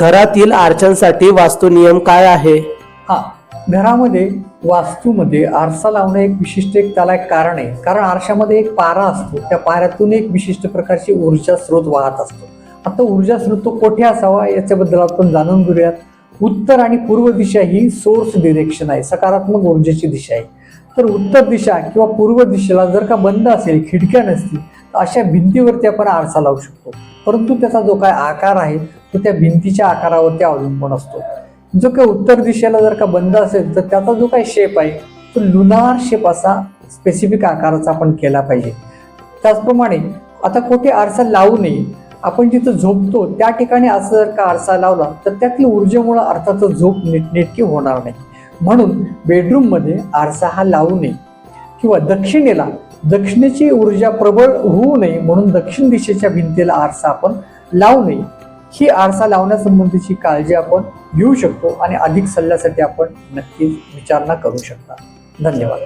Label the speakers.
Speaker 1: घरातील आरशांसाठी वास्तू नियम काय आहे?
Speaker 2: हा, घरामध्ये वास्तूमध्ये आरसा लावणं एक विशिष्ट त्याला एक कारण आहे. कारण आरशामध्ये एक पारा असतो, त्या पाऱ्यातून एक विशिष्ट प्रकारची ऊर्जा स्रोत वाहत असतो. आता ऊर्जा स्रोत तो कोठे असावा याच्याबद्दल आपण जाणून घेऊयात. उत्तर आणि पूर्व दिशा ही सोर्स डिरेक्शन आहे, सकारात्मक ऊर्जेची दिशा आहे. तर उत्तर दिशा किंवा पूर्व दिशेला जर का बंद असेल, खिडक्या नसतील, तर अशा भिंतीवरती आपण आरसा लावू शकतो. परंतु त्याचा जो काय आकार आहे तो त्या भिंतीच्या आकारावरती अवलंबून असतो. जो काही उत्तर दिशेला जर का बंद असेल तर त्याचा जो काही शेप आहे तो लुनार शेप असा स्पेसिफिक आकाराचा आपण केला पाहिजे. त्याचप्रमाणे आता कुठे आरसा लावू नये, आपण जिथं झोपतो त्या ठिकाणी असं जर का आरसा लावला तर त्यातील ऊर्जेमुळे अर्थातच झोप नीटनेटकी होणार नाही. म्हणून बेडरूममध्ये आरसा हा लावू नये. किंवा दक्षिणेची ऊर्जा प्रबळ होऊ नये म्हणून दक्षिण दिशेच्या भिंतीला आरसा आपण लावू नये. ही आरसा लावण्यासंबंधीची काळजी आपण घेऊ शकतो आणि अधिक सल्ल्यासाठी आपण नक्कीच विचारणा करू शकता. धन्यवाद.